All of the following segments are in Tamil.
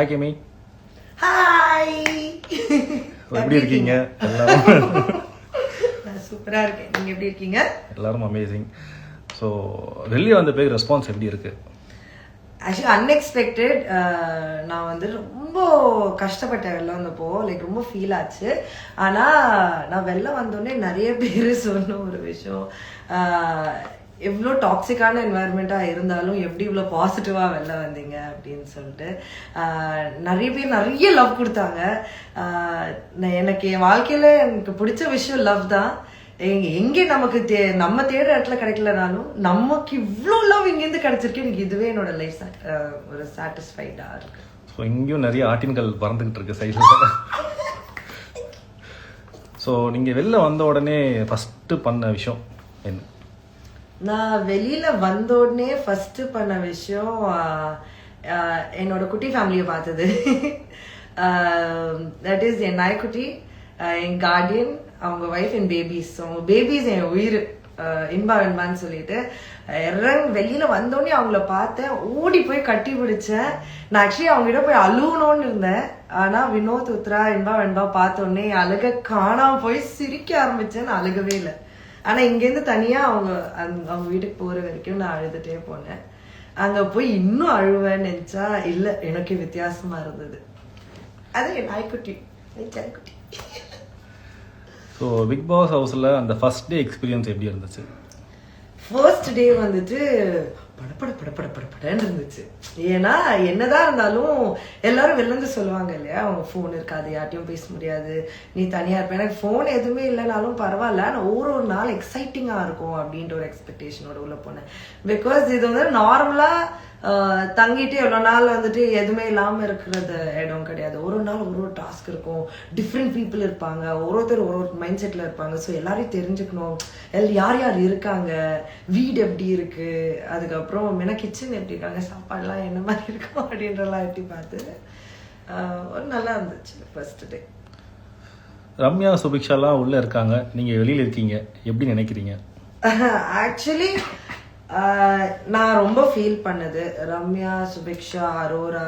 ஹாய் கெமி. ஹாய், எப்படி இருக்கீங்க எல்லாரும்? நான் சூப்பரா இருக்கேன். நீங்க எப்படி இருக்கீங்க? எல்லாரும் அமேசிங். ஸோ வெளியே வந்த பேர் ரெஸ்பான்ஸ் எப்படி இருக்கு? Actually unexpected. நான் வந்து ரொம்ப கஷ்டப்பட்டேன் வெளில வந்தப்போ, லைக் ரொம்ப ஃபீல் ஆச்சு. ஆனால் நான் வெளில வந்தோடனே நிறைய பேர் சொன்ன ஒரு விஷயம், எவ்வளோ டாக்ஸிக்கான என்வாயர்மெண்ட்டாக இருந்தாலும் எப்படி இவ்வளோ பாசிட்டிவாக வெளில வந்தீங்க அப்படின்னு சொல்லிட்டு நிறைய பேர் நிறைய லவ் கொடுத்தாங்க. எனக்கு என் வாழ்க்கையில் எனக்கு பிடிச்ச விஷயம் லவ் தான். எங்கே நமக்கு நம்ம தேடுற இடத்துல கிடைக்கலனாலும் நமக்கு இவ்வளோ லவ் இங்கேருந்து கிடைச்சிருக்கு. எனக்கு இதுவே என்னோட லைஃப் ஒரு சாட்டிஸ்ஃபைடாக இருக்கு. ஸோ இங்கேயும் நிறைய ஆட்டின்கள் பறந்துக்கிட்டு இருக்கு சைடில். ஸோ நீங்கள் வெளில வந்த உடனே ஃபஸ்ட்டு பண்ண விஷயம் என்ன? நான் வெளியில வந்த உடனே ஃபர்ஸ்ட் பண்ண விஷயம் என்னோட குட்டி ஃபேமிலியை பார்த்தது. தட் இஸ் என் நாய்க்குட்டி, என் கார்டியன், அவங்க ஒய்ஃப், என் பேபிஸ். அவங்க பேபிஸ் என் உயிர், இன்பா வெண்பான்னு சொல்லிட்டு வெளியில வந்தோடனே அவங்கள பார்த்தேன், ஓடி போய் கட்டி பிடிச்சேன். நான் ஆக்சுவலி அவங்ககிட்ட போய் அழுகணும்னு இருந்தேன். ஆனா வினோத், உத்ரா, இன்பா வெண்பா பார்த்தோடனே அழுக காணாம போய் சிரிக்க ஆரம்பிச்சேன். நான் அழுகவே இல்லை. ஆனா இங்கேருந்து தனியா அவங்க வீட்டுக்கு போற வரைக்கும் நான் அழுதுட்டே போனேன். அங்க போய் இன்னும் அழுவேன்னு நினைச்சா இல்ல, எனக்கு வித்தியாசமா இருந்தது. அது என் நாய்க்குட்டி, என் செல்லக்குட்டி. ஸோ பிக் பாஸ் ஹவுஸில் அந்த ஃபர்ஸ்ட் டே எக்ஸ்பீரியன்ஸ் எப்படி இருந்துச்சு? ஃபர்ஸ்ட் டே வந்துட்டு படப்படன்னு இருந்துச்சு. ஏன்னா என்னதான் இருந்தாலும் எல்லாரும் வெளிலேருந்து சொல்லுவாங்க இல்லையா, அவங்க ஃபோன் இருக்காது, யார்ட்டையும் பேச முடியாது, நீ தனியா இருப்ப. எனக்கு ஃபோன் எதுவுமே இல்லைனாலும் பரவாயில்ல, நான் ஒரு நாள் எக்ஸைட்டிங்கா இருக்கும் அப்படின்ற ஒரு எக்ஸ்பெக்டேஷனோட உள்ள போனேன். பிகாஸ் இது வந்து நார்மலா தங்கிட்டு எவ்வளோ நாள் வந்துட்டு எதுவுமே இல்லாமல் இருக்கிறது இடம் கிடையாது. ஒரு நாள் ஒரு டாஸ்க் இருக்கும், டிஃப்ரெண்ட் பீப்புள் இருப்பாங்க, ஒருத்தர் ஒரு மைண்ட் செட்டில் இருப்பாங்க. ஸோ எல்லாரையும் தெரிஞ்சுக்கணும், யார் யார் இருக்காங்க, வீடு எப்படி இருக்கு, அதுக்கப்புறம் மென கிச்சன் எப்படி இருக்காங்க, சாப்பாடுலாம் என்ன மாதிரி இருக்கும் அப்படின்றலாம் எட்டி பார்த்து ஒரு நல்லா இருந்துச்சு ஃபர்ஸ்ட் டே. ரம்யா, சுபிக்ஷாலாம் உள்ளே இருக்காங்க, நீங்கள் வெளியில் இருக்கீங்க, எப்படி நினைக்கிறீங்க? ஆக்சுவலி நான் ரொம்ப ஃபீல் பண்ணது ரம்யா, சுபிக்ஷா, அரோரா.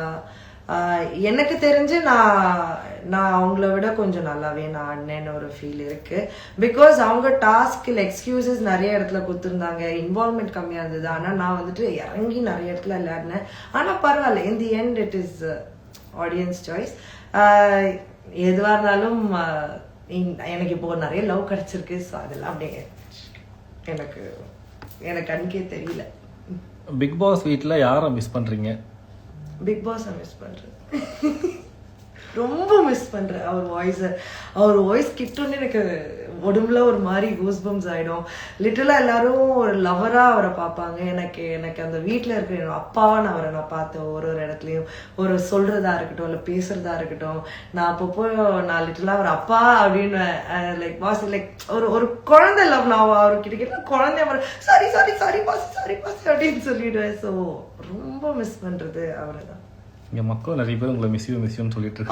எனக்கு தெரிஞ்சு நான் அவங்கள விட கொஞ்சம் நல்லாவே நான் அண்ணன் ஒரு ஃபீல் இருக்கு. பிகாஸ் அவங்க டாஸ்கில் எக்ஸ்கியூசஸ் நிறைய இடத்துல கொடுத்துருந்தாங்க, இன்வால்மெண்ட் கம்மியாக இருந்தது. ஆனால் நான் வந்துட்டு இறங்கி நிறைய இடத்துல விளையாடினேன். ஆனால் பரவாயில்ல, in the end it is audience choice. எதுவாக இருந்தாலும் எனக்கு இப்போ நிறைய லவ் கிடைச்சிருக்கு. ஸோ அதெல்லாம் அப்படியே எனக்கு அன்னைக்கே தெரியல. பிக் பாஸ் வீட்டில் யாரை மிஸ் பண்ணுறீங்க? பிக் பாஸ் மிஸ் பண்றேன், ரொம்ப மிஸ் பண்றேன். அவர் வாய்ஸ் கிட்டோன்னு எனக்கு உடம்புல ஒரு மாதிரி கூஸ் பம்ஸ் ஆயிடும். லிட்டரலா எல்லாரும் ஒரு லவரா அவரை பார்ப்பாங்க. எனக்கு அந்த வீட்டில் இருக்கிற என்னோட அப்பாவா நான் பார்த்தேன். ஒரு இடத்துலையும் ஒரு சொல்றதா இருக்கட்டும், இல்லை பேசுறதா இருக்கட்டும், நான் அப்பப்போ நான் லிட்டரலா அவர் அப்பா அப்படின்னு லைக் பாஸ் லைக் ஒரு குழந்தை லவ். நான் அவர்கிட்ட கேட்ட குழந்தைய sorry sorry sorry boss, sorry boss அப்படின்னு சொல்லிடுவேன். ஸோ ரொம்ப மிஸ் பண்றது அவரை தான். இங்கே மக்கள் நிறைய பேர் உங்களை மிஸ்யூன்னு சொல்லிட்டு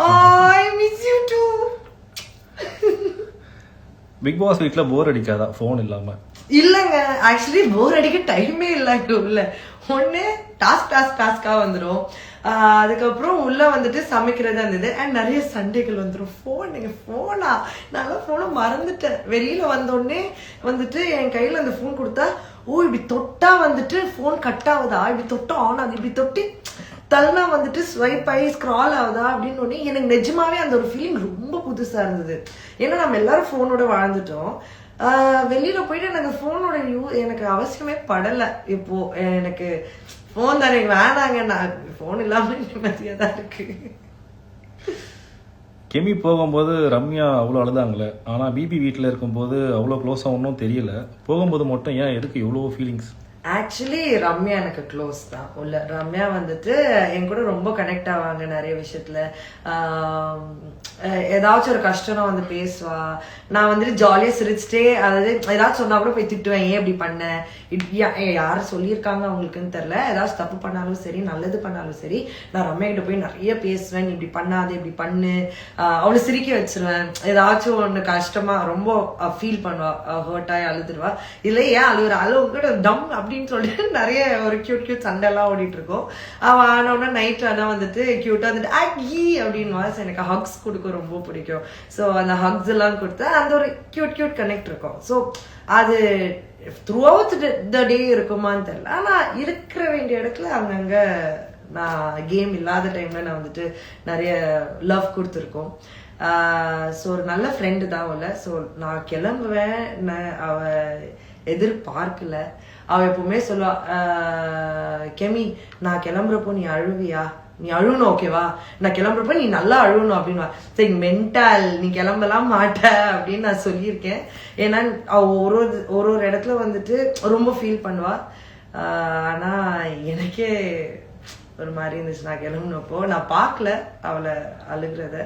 I miss you too. Bigg Boss வீட்டில் போர் அடிக்காதா ஃபோன் இல்லாமல்? இல்லைங்க, ஆக்சுவலி போர் அடிக்க டைமே இல்லை. உள்ள ஒன்று டாஸ்காக வந்துடும். அதுக்கப்புறம் உள்ள வந்துட்டு சமைக்கிறதா இருந்தது. அண்ட் நிறைய சண்டைகள் வந்துடும். ஃபோனா நல்லா ஃபோனை மறந்துட்டேன். வெளியில வந்தோடனே வந்துட்டு என் கையில் அந்த ஃபோன் கொடுத்தா, ஓ இப்படி தொட்டா வந்துட்டு ஃபோன் கட் ஆகுதா, இப்படி தொட்டா ஆன் ஆகுது, இப்படி தொட்டி தல்னா வந்துட்டு ஸ்வைப் ஆகி ஸ்க்ரால் ஆகுதா அப்படின்னு எனக்கு நிஜமாவே அந்த ஒரு ஃபீலிங் ரொம்ப புதுசா இருந்தது. ஏன்னா நம்ம எல்லாரும் ஃபோனோட வாழ்ந்துட்டோம். வெளியில போயிட்டு எனக்கு ஃபோனோட எனக்கு அவசியமே படலை. இப்போ எனக்கு ஃபோன் தானே வேணாங்க, நான் ஃபோன் இல்லாம நிம்மதியா தான் இருக்கு. கெமி போகும்போது ரம்யா அவ்வளோ அழுதாங்களே, ஆனால் பிபி வீட்டில் இருக்கும்போது அவ்வளோ க்ளோஸாக ஒன்றும் தெரியல. போகும்போது மட்டும் ஏன் எதுக்கு எவ்வளோ ஃபீலிங்ஸ்? ஆக்சுவலி ரம்யா எனக்கு க்ளோஸ் தான். உள்ள ரம்யா வந்துட்டு என் கூட ரொம்ப கனெக்ட் ஆவாங்க நிறைய விஷயத்துல. ஏதாச்சும் ஒரு கஷ்டம்னா வந்து பேசுவா. நான் வந்துட்டு ஜாலியாக சிரிச்சுட்டே, அதாவது ஏதாச்சும் சொன்னா கூட போய் திட்டுவேன், ஏன் இப்படி பண்ண, யாரும் சொல்லியிருக்காங்க அவங்களுக்குன்னு தெரில. ஏதாச்சும் தப்பு பண்ணாலும் சரி, நல்லது பண்ணாலும் சரி, நான் ரம்யா கிட்ட போய் நிறைய பேசுவேன். இப்படி பண்ணாது, இப்படி பண்ணு, அவளை சிரிக்க வச்சிருவேன். ஏதாச்சும் ஒன்று கஷ்டமா ரொம்ப ஃபீல் பண்ணுவா, ஹர்ட் ஆகி அழுதுருவா. இல்லை ஏன் அழுகுற, அழுவ கூட டம் அப்படி அப்படின்னு சொல்லிட்டு நிறைய ஒரு கியூட் சண்டைலாம் ஓடிட்டு இருக்கோம். அவன் ஆனோன்னா நைட்ல ஆனா வந்துட்டு கியூட்டா வந்துட்டு ஆகி அப்படின்னு எனக்கு ஹக்ஸ் கொடுக்க ரொம்ப பிடிக்கும். ஸோ அந்த ஹக்ஸ் எல்லாம் கொடுத்து அந்த ஒரு கியூட் கனெக்ட் இருக்கும். ஸோ அது த்ரூ அவுட் த டே இருக்குமான்னு தெரியல. ஆனா இருக்கிற வேண்டிய இடத்துல அங்கங்க நான் கேம் இல்லாத டைம்ல நான் வந்துட்டு நிறைய லவ் கொடுத்துருக்கோம். ஸோ ஒரு நல்ல ஃப்ரெண்டு தான் அவளை. ஸோ நான் கிளம்புவேன், அவ எதிர்பார்க்கல. அவ எப்பவுமே சொல்லுவா, கெமி நான் கிளம்புறப்போ நீ அழுவியா, நீ அழுவணும் ஓகேவா, நான் கிளம்புறப்ப நீ நல்லா அழுவணும் அப்படின்வா. சரி மென்டல், நீ கிளம்பலாம் மாட்ட அப்படின்னு நான் சொல்லியிருக்கேன். ஏன்னா அவ ஒரு இடத்துல வந்துட்டு ரொம்ப ஃபீல் பண்ணுவா. ஆனா எனக்கே ஒரு மாதிரி இருந்துச்சு நான் கிளம்புனப்போ. நான் பார்க்கல அவளை அழுகிறத.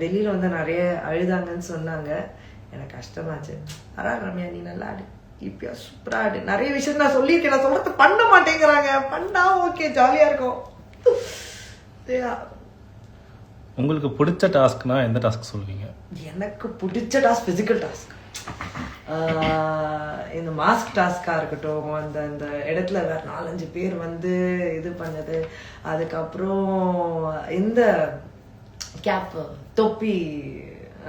வெளியில வந்து நிறைய அழுதாங்கன்னு சொன்னாங்க, எனக்கு கஷ்டமாச்சு. ரம்யா நீ நல்லா ஆடு, இப்பயா சூப்பரா ஆடு, நிறைய விஷயம் நான் சொல்லியிருக்கேன், நான் சொல்றது பண்ண மாட்டேங்கிறாங்க. பண்ணா ஓகே ஜாலியா இருக்கும். உங்களுக்கு பிடிச்ச டாஸ்க்னா எந்த டாஸ்க் சொல்லுவீங்க? எனக்கு பிடிச்ச டாஸ்க் பிசிக்கல் டாஸ்க். இந்த மாஸ்க் டாஸ்கா இருக்கட்டும், அந்த இடத்துல வேற 4-5 பேர் வந்து இது பண்ணது, அதுக்கப்புறம் இந்த கேப் தொப்பி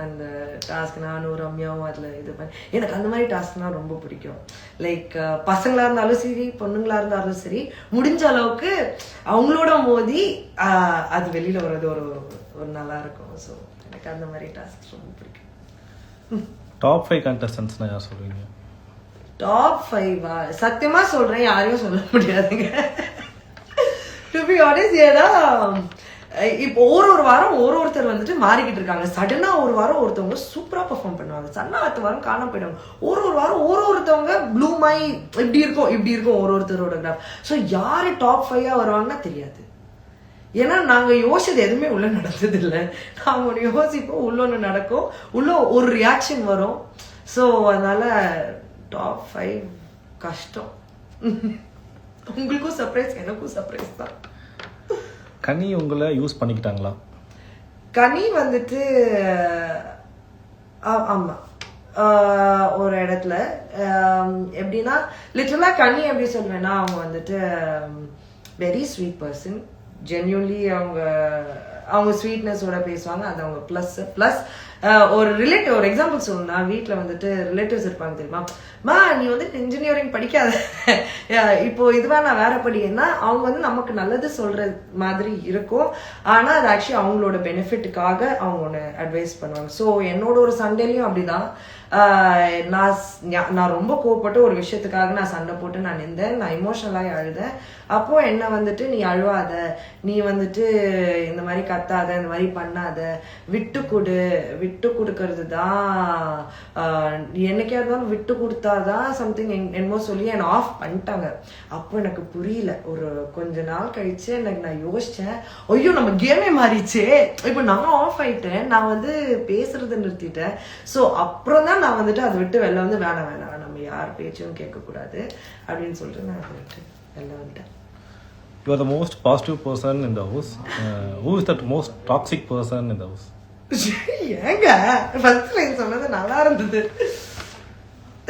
அந்த டாஸ்க் நானும் ரம்யாவும் அதுல இது பண்ணி, எனக்கு அந்த மாதிரி டாஸ்க்னா ரொம்ப பிடிக்கும். லைக் பசங்களா இருந்தாலும் சரி பொண்ணுங்களா இருந்தாலும் சரி, முடிஞ்ச அளவுக்கு அவங்களோட மோதி அது வெளியில வர்றது ஒரு நல்லா இருக்கும். ஸோ எனக்கு அந்த மாதிரி டாஸ்க் ரொம்ப பிடிக்கும். டாப் 5 கண்டஸ்டன்ட்ஸ்னா யார் சொல்லுவீங்க? டாப் 5 சத்தியமா சொல்றேன், யாரையும் சொல்ல முடியாதுங்க. டு பி ஆனஸ்ட், ஏன்னா இப்போ ஒரு வாரம் ஒருத்தர் வந்துட்டு மாறிக்கிட்டு இருக்காங்க. சடனா ஒரு வாரம் ஒருத்தவங்க சூப்பரா பெர்ஃபார்ம் பண்ணுவாங்க, அடுத்த வாரம் காணாம போயிடுவாங்க. ஒரு வாரம் ஒருத்தவங்க ப்ளூமாய் இப்படி இருக்கும் ஒருத்தரோட கிராஃப். ஸோ யாரு டாப் 5 வருவாங்கன்னா தெரியாது. ஏன்னா நாங்க யோசிச்சது எதுவுமே உள்ள நடந்தது இல்லை. நாங்க ஒன்று யோசிப்போம், உள்ள ஒன்று நடக்கும், உள்ள ஒரு ரியாக்ஷன் வரும். ஸோ அதனால டாப் 5 கஷ்டம். உங்களுக்கும் சர்ப்ரைஸ், எனக்கும் சர்ப்ரைஸ் தான். கனி உங்களை யூஸ் பண்ணிக்கிட்டாங்களா? கனி வந்துட்டு ஆமா ஒரு இடத்துல எப்படின்னா லிட்டரலா கனி எப்படி சொல்வேன்னா, அவங்க வந்துட்டு வெரி ஸ்வீட் பர்சன். ஜென்யூன்லி அவங்க ஸ்வீட்னஸோட பேசுவாங்க, அது அவங்க ப்ளஸ் ஒரு ரிலேட்டிவ், ஒரு எக்ஸாம்பிள் சொல்லணும்னா, வீட்டில் வந்துட்டு ரிலேட்டிவ்ஸ் இருப்பாங்க தெரியுமா, மா நீ வந்து இன்ஜினியரிங் படிக்காத, இப்போ இதுவா நான் வேற படின்னா அவங்க வந்து நமக்கு நல்லது சொல்ற மாதிரி இருக்கும். ஆனா அது ஆக்சுவலி அவங்களோட பெனிஃபிட்டுக்காக அவங்க ஒன்று அட்வைஸ் பண்ணுவாங்க. ஸோ என்னோட ஒரு சண்டையிலையும் அப்படிதான். நான் ரொம்ப கோவப்பட்டு ஒரு விஷயத்துக்காக நான் சண்டை போட்டு நான் நின்றேன், நான் இமோஷனலாகி அழுதேன். அப்போ என்ன வந்துட்டு நீ அழுவாத, நீ வந்துட்டு இந்த மாதிரி கத்தாத, இந்த மாதிரி பண்ணாத, விட்டு கொடுக்கறது தான், என்னைக்கா இருந்தாலும் விட்டு கொடுத்தாதான் சம்திங் என்னமோ சொல்லி என்னை ஆஃப் பண்ணிட்டாங்க. அப்போ எனக்கு புரியல. ஒரு கொஞ்ச நாள் கழிச்சு எனக்கு நான் யோசிச்சேன், ஐயோ நம்ம கேமே மாறிச்சே, இப்போ நான் ஆஃப் ஆயிட்டேன், நான் வந்து பேசுறதை நிறுத்திட்டேன். ஸோ அப்புறம் தான் நான் வந்துட்டு அதை விட்டு வெளில வந்து வேணாம் நம்ம யார் பேச்சும் கேட்கக்கூடாது அப்படின்னு சொல்லிட்டு நான் அதை விட்டு வெளில வந்துட்டேன். You are the most positive person in the house. Who is that most toxic person in the house? ஏங்க ஃபர்ஸ்ட் லைன் சொன்னது நல்லா இருந்தது.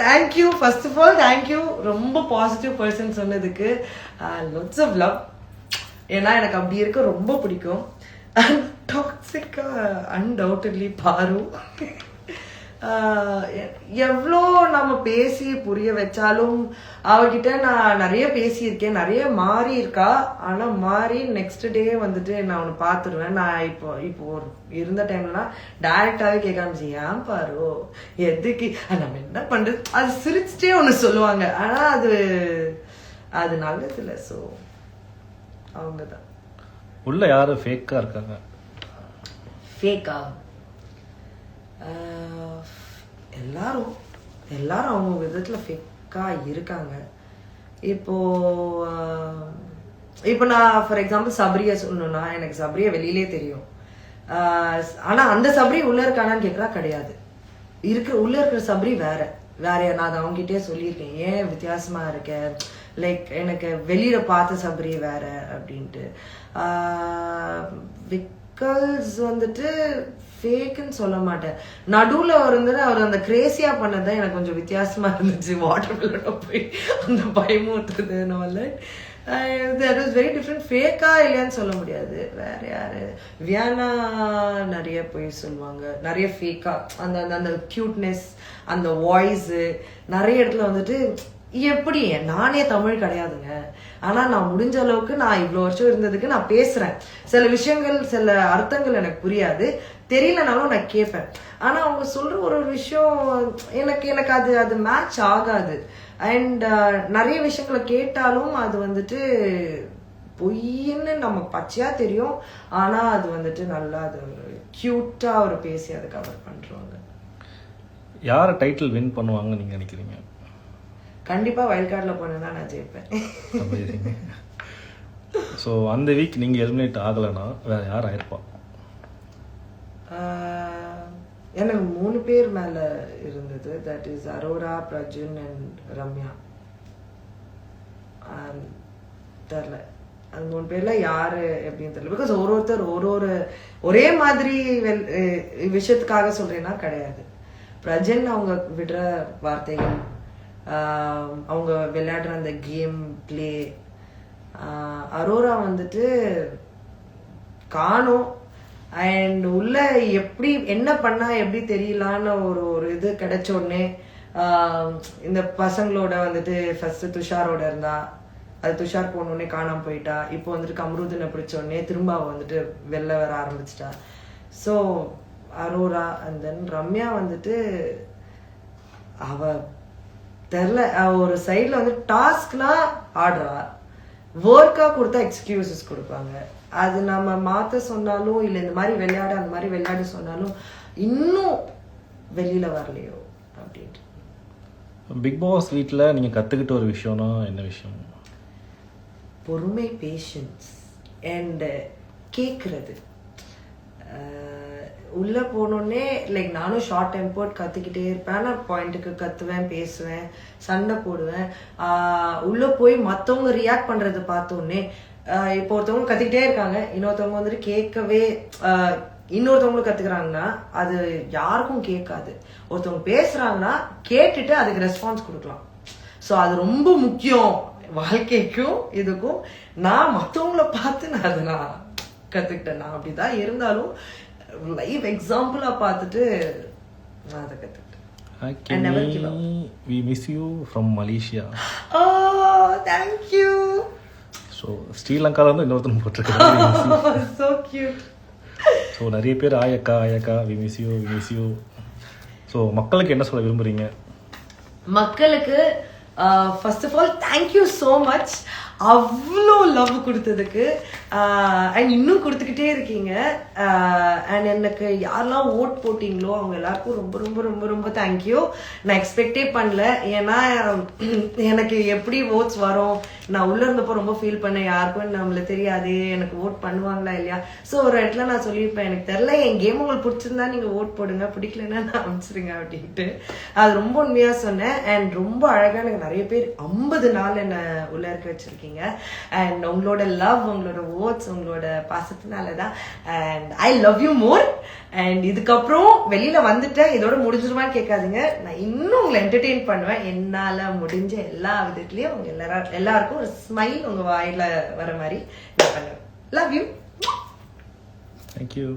Thank you, first of all thank you ரொம்ப பாசிட்டிவ் பர்சன் சொன்னதுக்கு. Lots of love. ஏன்னா எனக்கு அப்படி இருக்க ரொம்ப பிடிக்கும். டாக்ஸிக்கா அன்டவுட்லி பாரு. எவ்வளோ நம்ம பேசி புரிய வச்சாலும் அவகிட்ட நான் நிறைய பேசியிருக்கேன், நிறைய மாறி இருக்கா. ஆனா மாறி நெக்ஸ்ட் டே வந்துட்டு நான் ஒன்று பார்த்துருவேன். நான் இப்போ இருந்த டைம்லாம் டைரக்டாவே கேட்க ஆரம்பிச்சேன், ஏன் பாரு எதுக்கு நம்ம என்ன பண்றது, அது சிரிச்சுட்டே ஒன்று சொல்லுவாங்க. ஆனா அது நல்லது இல்லை. ஸோ அவங்கதான். உள்ள யாரு ஃபேக்கா இருக்காங்க? ஃபேக்கா எல்லாரும் அவங்க விதத்துல ஃபேக்கா இருக்காங்க. இப்போ நான் ஃபார் எக்ஸாம்பிள் சபரியை சொல்லணும்னா, எனக்கு சபரியை வெளியிலே தெரியும். ஆனா அந்த சபரி உள்ள இருக்கானான்னு கேட்கறா, கிடையாது. உள்ள இருக்கிற சபரி வேற. நான் அதை அவங்ககிட்டயே சொல்லியிருக்கேன், ஏன் வித்தியாசமா இருக்க, லைக் எனக்கு வெளியில பார்த்த சபரி வேற அப்படின்ட்டு. மக்கள்ஸ் வந்துட்டு ஃபேக்குன்னு சொல்ல மாட்டேன். நடுவுல வந்துட்டு அவர் அந்த கிரேசியா பண்ணதான் எனக்கு கொஞ்சம் வித்தியாசமா இருந்துச்சு. வாட்டர் மெலனை போய் அந்த பயமூத்துறது that was very different. ஃபேக்கா இல்லையான்னு சொல்ல முடியாது. வேற யாரு, வியானா நிறைய போய் சொல்லுவாங்க, நிறைய ஃபேக்கா அந்த அந்த கியூட்னஸ், அந்த வாய்ஸ் நிறைய இடத்துல வந்துட்டு எப்படி நானே தமிழ் கிடையாதுங்க, ஆனா நான் முடிஞ்ச அளவுக்கு நான் இவ்வளவு வருஷம் இருந்ததுக்கு நான் பேசுறேன். சில விஷயங்கள் சில அர்த்தங்கள் எனக்கு புரியாது, தெரியலனாலும் நான் கேட்பேன். ஆனா அவங்க சொல்ற ஒரு விஷயம் எனக்கு அது மேட்ச் ஆகாது. அண்ட் நிறைய விஷயங்களை கேட்டாலும் அது வந்துட்டு பொய்ன்னு நமக்கு பச்சையா தெரியும். ஆனா அது வந்துட்டு நல்லா அது ஒரு கியூட்டா ஒரு பேசி அதை கவர் பண்றவங்க. யார் டைட்டில் வின் பண்ணுவாங்கன்னு நீங்க நினைக்கிறீங்க? கண்டிப்பா வைல்ட் கார்டில் போனேன்னா நான் ஜெயிப்பேன். ஸோ அந்த வீக் நீங்க எலிமினேட் ஆகலைன்னா வேற யார் ஆயிருப்பா? எனக்கு 3 பேர் மேல இருந்தது. That is Arora, Prajun and Ramya. தெரியல அந்த 3 பேர்ல யாரு எப்படின்னு தெரியல. பிகாஸ் ஒருத்தர் ஒரே மாதிரி விஷயத்துக்காக சொல்றேன்னா கிடையாது. பிரஜன் அவங்க விடுற வார்த்தைகள், அவங்க விளையாடுற அந்த கேம் பிளே. அரோரா வந்துட்டு காணும் அண்ட் உள்ள எப்படி என்ன பண்ணா எப்படி தெரியலான்னு ஒரு இது கிடைச்ச உடனே இந்த பசங்களோட வந்துட்டு ஃபர்ஸ்ட் துஷாரோட இருந்தா, அது துஷார் போன உடனே காணாம போயிட்டா. இப்போ வந்துட்டு கம்ருதனை பிடிச்ச உடனே திரும்ப வந்துட்டு வெளில வர ஆரம்பிச்சிட்டா. So Arora and then Ramya வந்துட்டு அவ தெரில, ஒரு சைட்ல வந்து டாஸ்க்னா ஆடுறா, ஒர்க்கா கொடுத்தா எக்ஸ்கியூசஸ் கொடுப்பாங்க. அது நம்ம மாத்த சொன்னாலும் இல்லை இந்த மாதிரி விளையாட அந்த மாதிரி விளையாட சொன்னாலும் இன்னும் வெளியில வரலையோ அப்படின்ட்டு. பிக் பாஸ் வீட்டில் நீங்க கத்துக்கிட்ட ஒரு விஷயம்னா என்ன விஷயம்? பொறுமை, பேஷன்ஸ் அண்ட் கேட்கறது. உள்ள போனோடனே லைக் நானும் ஷார்ட் டெம்பர்ட் கத்துக்கிட்டே இருப்பேன். நான் பாயிண்ட்டுக்கு கத்துவேன், பேசுவேன், சண்டை போடுவேன். உள்ள போய் மற்றவங்க ரியாக்ட் பண்றது பார்த்தோன்னே இப்போ ஒருத்தவங்க கத்துக்கிட்டே இருக்காங்க, இன்னொருத்தவங்க வந்துட்டு கேட்கவே இன்னொருத்தவங்களும் கத்துக்கிறாங்கன்னா அது யாருக்கும் கேட்காது. ஒருத்தவங்க பேசுறாங்கன்னா கேட்டுட்டு அதுக்கு ரெஸ்பான்ஸ் கொடுக்கலாம். ஸோ அது ரொம்ப முக்கியம் வாழ்க்கைக்கும் இதுக்கும். நான் மற்றவங்கள பார்த்து நான் அதை நான் கத்துக்கிட்டேன். நான் அப்படிதான் இருந்தாலும் லைவ் எக்ஸாம்பிளா பார்த்துட்டு நான் அதை கத்துக்கிட்டேன். We miss you from Malaysia. Oh, thank you. So ஸ்ரீலங்கால இருந்து இன்னொருத்தன் போட்டிருக்காங்க. So cute. ஸோ நிறைய பேர் ஆயக்கா வி மிஸ் யூ. ஸோ மக்களுக்கு என்ன சொல்ல விரும்புறீங்க? மக்களுக்கு first of all thank you so much. அவ்வளோ லவ் கொடுத்ததுக்கு அண்ட் இன்னும் கொடுத்துக்கிட்டே இருக்கீங்க. அண்ட் எனக்கு யாரெல்லாம் ஓட் போட்டிங்களோ அவங்க எல்லாருக்கும் ரொம்ப ரொம்ப ரொம்ப ரொம்ப தேங்க்யூ. நான் எக்ஸ்பெக்டே பண்ணல. ஏன்னா எனக்கு எப்படி ஓட்ஸ் வரும், நான் உள்ள இருந்தப்போ ரொம்ப ஃபீல் பண்ணேன், யாருக்கும் நம்மள தெரியாது, எனக்கு ஓட் பண்ணுவாங்களா இல்லையா. ஸோ ஒரு இடத்துல நான் சொல்லியிருப்பேன், எனக்கு தெரில, என் கேம் உங்களுக்கு பிடிச்சிருந்தா நீங்கள் ஓட் போடுங்க, பிடிக்கலன்னா நான் அனுப்பிச்சிருங்க அப்படின்ட்டு. அது ரொம்ப உண்மையாக சொன்னேன். அண்ட் ரொம்ப அழகாக எனக்கு நிறைய பேர் 50 நாள் என்னை உள்ள இருக்க வச்சிருக்கீங்க. அண்ட் உங்களோட லவ், உங்களோட ஓட்ஸ், உங்களோட பாசத்தினால தான். And I love you more. And இதுக்கப்புறம் வெளியில வந்துட்டேன், இதோட முடிஞ்சிருமான்னு கேட்காதுங்க. நான் இன்னும் உங்களை என்டர்டெயின் பண்ணுவேன். என்னால முடிஞ்ச எல்லா விதத்துலயும் உங்க எல்லாருக்கும் ஒரு ஸ்மைல் உங்க வாயில வர மாதிரி நான் பண்ணுவேன். Love you. தேங்க்யூ.